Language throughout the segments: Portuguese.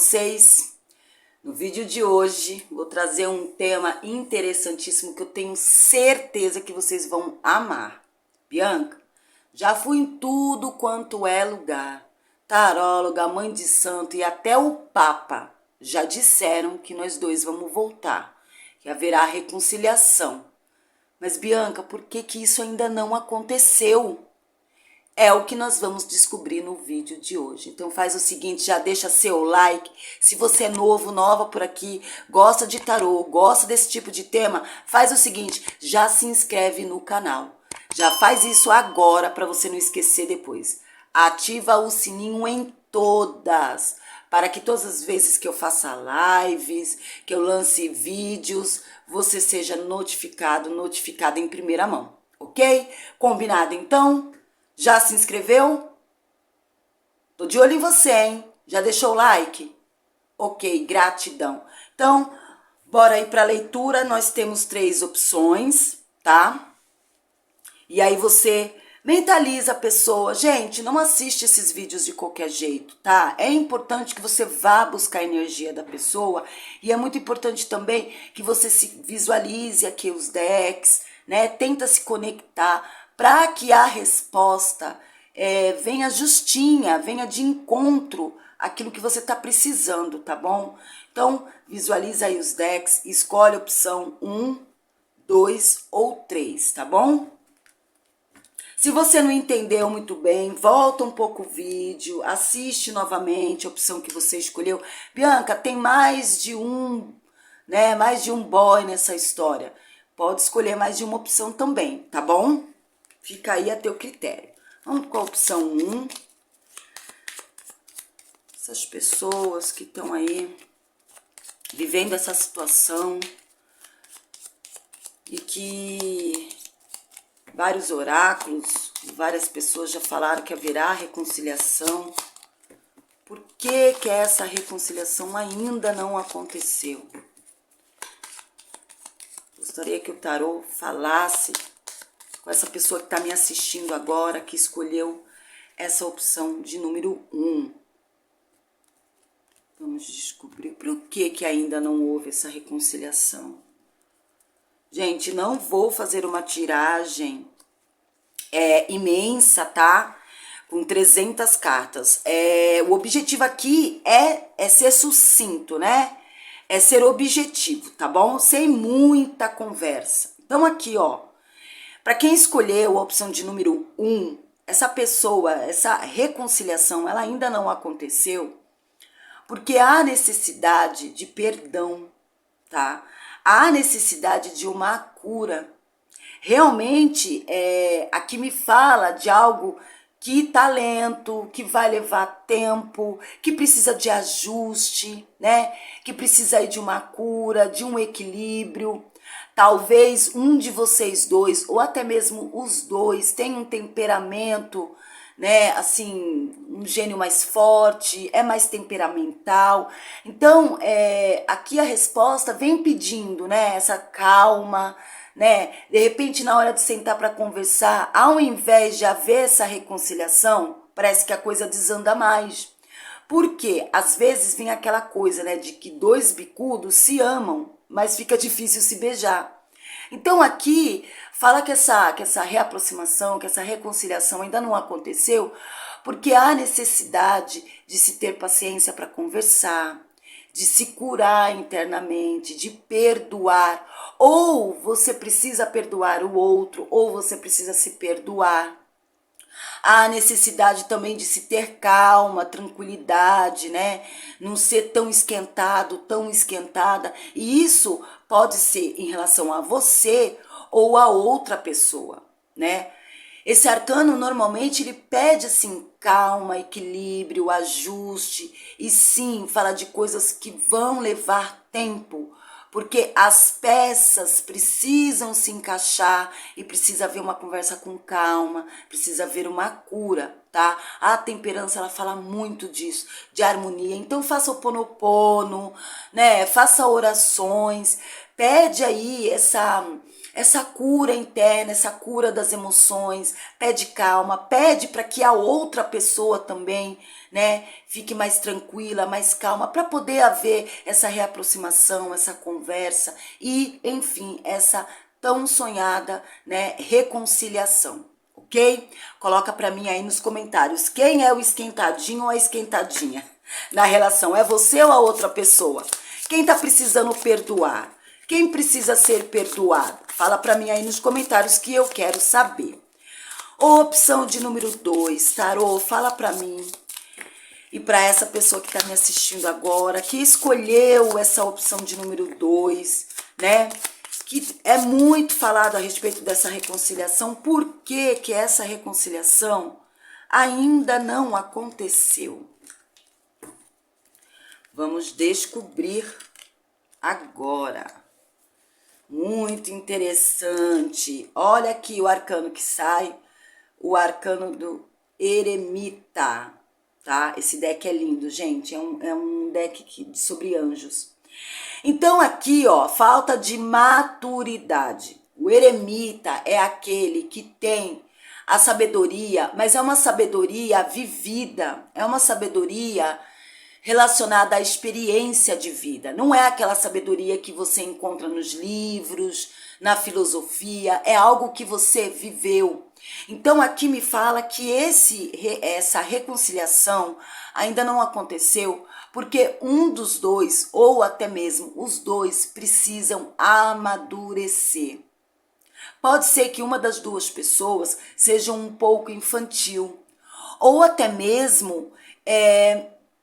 vocês? No vídeo de hoje vou trazer um tema interessantíssimo que eu tenho certeza que vocês vão amar. Bianca, já fui em tudo quanto é lugar. Taróloga, mãe de santo e até o Papa já disseram que nós dois vamos voltar, que haverá reconciliação. Mas Bianca, por que isso ainda não aconteceu? É o que nós vamos descobrir no vídeo de hoje. Então faz o seguinte, já deixa seu like. Se você é novo, nova por aqui, gosta de tarô, gosta desse tipo de tema, faz o seguinte, já se inscreve no canal. Já faz isso agora para você não esquecer depois. Ativa o sininho em todas, para que todas as vezes que eu faça lives, que eu lance vídeos, você seja notificada em primeira mão, ok? Combinado então? Já se inscreveu? Tô de olho em você, hein? Já deixou o like? Ok, gratidão. Então, bora aí pra leitura. Nós temos 3 opções, tá? E aí você mentaliza a pessoa. Gente, não assiste esses vídeos de qualquer jeito, tá? É importante que você vá buscar a energia da pessoa. E é muito importante também que você se visualize aqui os decks, né? Tenta se conectar para que a resposta venha justinha, venha de encontro àquilo que você está precisando, tá bom? Então, visualiza aí os decks, escolhe a opção 1, 2 ou 3, tá bom? Se você não entendeu muito bem, volta um pouco o vídeo, assiste novamente a opção que você escolheu. Bianca, tem mais de um, né? Mais de um boy nessa história. Pode escolher mais de uma opção também, tá bom? Fica aí a teu critério. Vamos com a opção 1. Essas pessoas que estão aí vivendo essa situação e que vários oráculos, várias pessoas já falaram que haverá reconciliação. Por que essa reconciliação ainda não aconteceu? Gostaria que o tarô falasse com essa pessoa que está me assistindo agora, que escolheu essa opção de número 1. Vamos descobrir por que ainda não houve essa reconciliação. Gente, não vou fazer uma tiragem imensa, tá? Com 300 cartas. O objetivo aqui é ser sucinto, né? É ser objetivo, tá bom? Sem muita conversa. Então aqui, ó. Para quem escolheu a opção de número 1, essa pessoa, essa reconciliação, ela ainda não aconteceu porque há necessidade de perdão, tá? Há necessidade de uma cura. Realmente, aqui me fala de algo que tá lento, que vai levar tempo, que precisa de ajuste, né? Que precisa aí de uma cura, de um equilíbrio. Talvez um de vocês dois, ou até mesmo os dois, tenha um temperamento, né, assim, um gênio mais forte, é mais temperamental. Então, aqui a resposta vem pedindo, né, essa calma, né? De repente, na hora de sentar para conversar, ao invés de haver essa reconciliação, parece que a coisa desanda mais. Porque às vezes vem aquela coisa, né, de que 2 bicudos se amam, mas fica difícil se beijar. Então aqui fala que essa reaproximação, que essa reconciliação ainda não aconteceu, porque há necessidade de se ter paciência para conversar, de se curar internamente, de perdoar. Ou você precisa perdoar o outro, ou você precisa se perdoar. Há necessidade também de se ter calma, tranquilidade, né? Não ser tão esquentado, tão esquentada. E isso pode ser em relação a você ou a outra pessoa, né? Esse arcano normalmente ele pede assim calma, equilíbrio, ajuste e sim fala de coisas que vão levar tempo, porque as peças precisam se encaixar e precisa haver uma conversa com calma, precisa haver uma cura, tá? A temperança ela fala muito disso, de harmonia. Então faça o Ho'oponopono, né? Faça orações, pede aí essa cura interna, essa cura das emoções, pede calma, pede para que a outra pessoa também, né? Fique mais tranquila, mais calma, para poder haver essa reaproximação, essa conversa e, enfim, essa tão sonhada, né, reconciliação, ok? Coloca para mim aí nos comentários quem é o esquentadinho ou a esquentadinha na relação, é você ou a outra pessoa? Quem tá precisando perdoar? Quem precisa ser perdoado? Fala para mim aí nos comentários que eu quero saber. Opção de número 2, tarô, fala para mim. E para essa pessoa que tá me assistindo agora, que escolheu essa opção de número 2, né? Que é muito falado a respeito dessa reconciliação. Por que que essa reconciliação ainda não aconteceu? Vamos descobrir agora. Muito interessante. Olha aqui o arcano que sai, o arcano do Eremita, tá? Esse deck é lindo, gente. É um deck sobre anjos. Então aqui, ó, falta de maturidade. O eremita é aquele que tem a sabedoria, mas é uma sabedoria vivida, é uma sabedoria relacionada à experiência de vida. Não é aquela sabedoria que você encontra nos livros, na filosofia, é algo que você viveu. Então aqui me fala que essa reconciliação ainda não aconteceu porque um dos dois, ou até mesmo os dois, precisam amadurecer. Pode ser que uma das duas pessoas seja um pouco infantil, ou até mesmo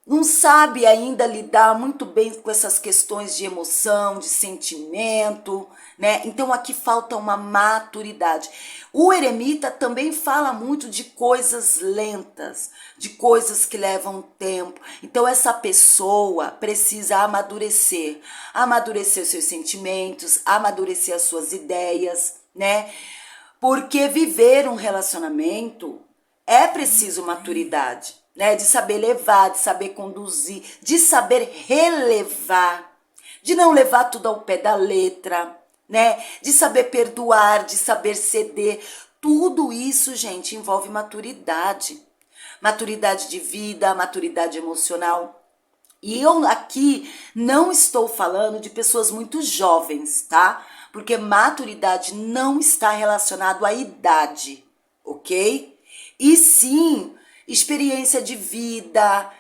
não sabe ainda lidar muito bem com essas questões de emoção, de sentimento, né? Então aqui falta uma maturidade. O eremita também fala muito de coisas lentas, de coisas que levam tempo. Então essa pessoa precisa amadurecer, amadurecer os seus sentimentos, amadurecer as suas ideias, né? Porque viver um relacionamento é preciso maturidade, né? De saber levar, de saber conduzir, de saber relevar, de não levar tudo ao pé da letra, né? De saber perdoar, de saber ceder. Tudo isso, gente, envolve maturidade. Maturidade de vida, maturidade emocional. E eu aqui não estou falando de pessoas muito jovens, tá? Porque maturidade não está relacionado à idade, ok? E sim, experiência de vida,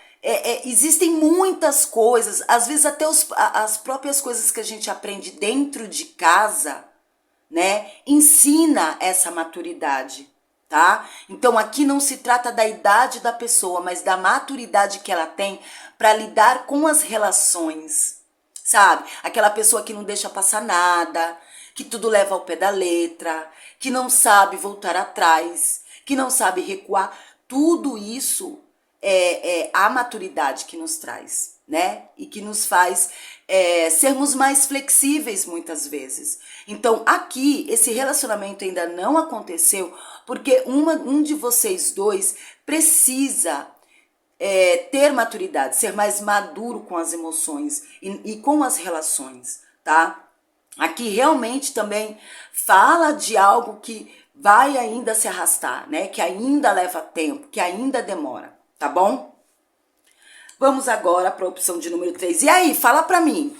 existem muitas coisas, às vezes até as próprias coisas que a gente aprende dentro de casa, né, ensina essa maturidade, tá? Então aqui não se trata da idade da pessoa, mas da maturidade que ela tem para lidar com as relações, sabe? Aquela pessoa que não deixa passar nada, que tudo leva ao pé da letra, que não sabe voltar atrás, que não sabe recuar. Tudo isso é a maturidade que nos traz, né? E que nos faz sermos mais flexíveis muitas vezes. Então aqui, esse relacionamento ainda não aconteceu porque um de vocês dois precisa ter maturidade, ser mais maduro com as emoções e com as relações, tá? Aqui realmente também fala de algo que vai ainda se arrastar, né? Que ainda leva tempo, que ainda demora, tá bom? Vamos agora para a opção de número 3. E aí, fala pra mim.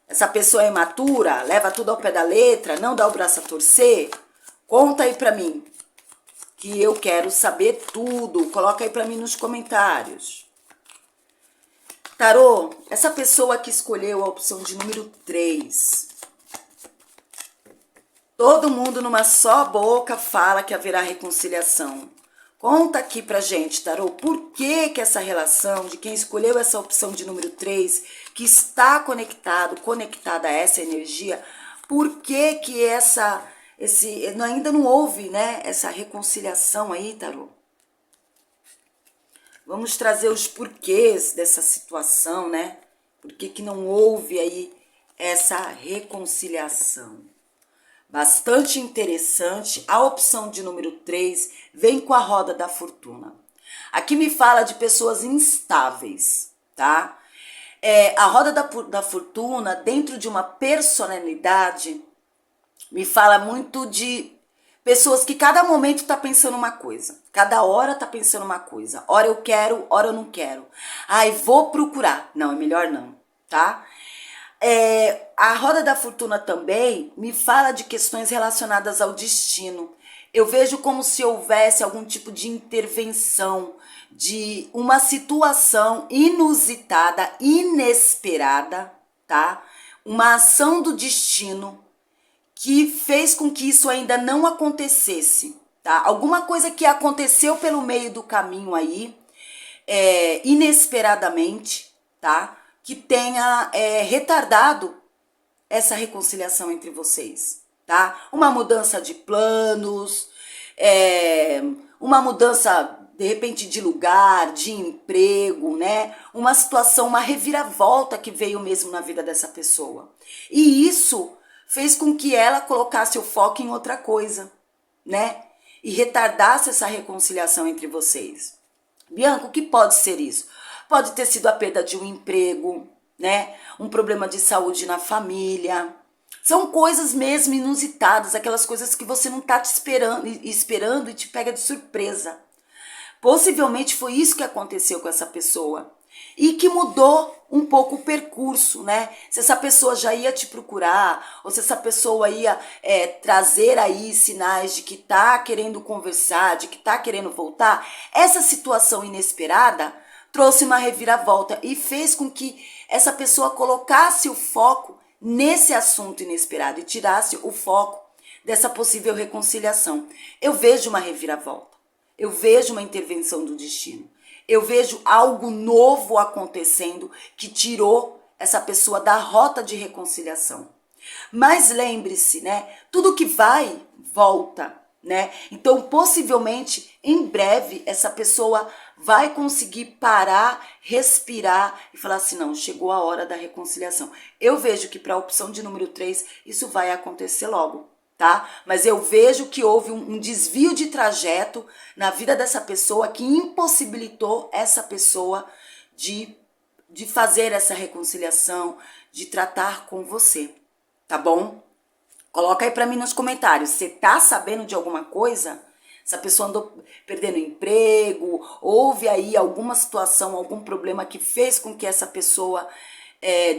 Essa pessoa é imatura, leva tudo ao pé da letra, não dá o braço a torcer? Conta aí pra mim, que eu quero saber tudo. Coloca aí pra mim nos comentários. Tarô, essa pessoa que escolheu a opção de número 3. Todo mundo numa só boca fala que haverá reconciliação. Conta aqui pra gente, tarô, por que que essa relação de quem escolheu essa opção de número 3, que está conectada a essa energia, por que que ainda não houve, né, essa reconciliação aí, tarô? Vamos trazer os porquês dessa situação, né? Por que que não houve aí essa reconciliação? Bastante interessante. A opção de número 3 vem com a roda da fortuna. Aqui me fala de pessoas instáveis, tá? A roda da fortuna, dentro de uma personalidade, me fala muito de Pessoas que cada momento tá pensando uma coisa, cada hora tá pensando uma coisa. Hora eu quero, hora eu não quero. Ai, vou procurar. Não, é melhor não, tá? A roda da fortuna também me fala de questões relacionadas ao destino. Eu vejo como se houvesse algum tipo de intervenção, de uma situação inusitada, inesperada, tá? Uma ação do destino que fez com que isso ainda não acontecesse, tá? Alguma coisa que aconteceu pelo meio do caminho aí, inesperadamente, tá? Que tenha retardado essa reconciliação entre vocês, tá? Uma mudança de planos, uma mudança, de repente, de lugar, de emprego, né? Uma situação, uma reviravolta que veio mesmo na vida dessa pessoa. E isso fez com que ela colocasse o foco em outra coisa, né? E retardasse essa reconciliação entre vocês. Bianca, o que pode ser isso? Pode ter sido a perda de um emprego, né? Um problema de saúde na família. São coisas mesmo inusitadas, aquelas coisas que você não tá te esperando e te pega de surpresa. Possivelmente foi isso que aconteceu com essa pessoa e que mudou um pouco o percurso, né? Se essa pessoa já ia te procurar ou se essa pessoa ia trazer aí sinais de que tá querendo conversar, de que tá querendo voltar, essa situação inesperada trouxe uma reviravolta e fez com que essa pessoa colocasse o foco nesse assunto inesperado e tirasse o foco dessa possível reconciliação. Eu vejo uma reviravolta. Eu vejo uma intervenção do destino. Eu vejo algo novo acontecendo que tirou essa pessoa da rota de reconciliação. Mas lembre-se, né? Tudo que vai, volta, né? Então, possivelmente, em breve, essa pessoa vai conseguir parar, respirar e falar assim, não, chegou a hora da reconciliação. Eu vejo que para a opção de número 3, isso vai acontecer logo. Tá? Mas eu vejo que houve um desvio de trajeto na vida dessa pessoa que impossibilitou essa pessoa de fazer essa reconciliação, de tratar com você, tá bom? Coloca aí pra mim nos comentários, você tá sabendo de alguma coisa? Essa pessoa andou perdendo emprego, houve aí alguma situação, algum problema que fez com que essa pessoa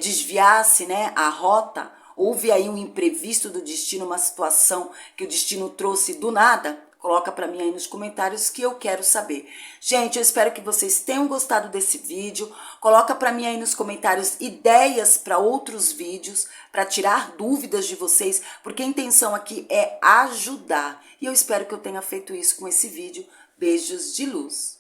desviasse, né, a rota? Houve aí um imprevisto do destino, uma situação que o destino trouxe do nada? Coloca pra mim aí nos comentários que eu quero saber. Gente, eu espero que vocês tenham gostado desse vídeo. Coloca pra mim aí nos comentários ideias para outros vídeos, para tirar dúvidas de vocês, porque a intenção aqui é ajudar. E eu espero que eu tenha feito isso com esse vídeo. Beijos de luz.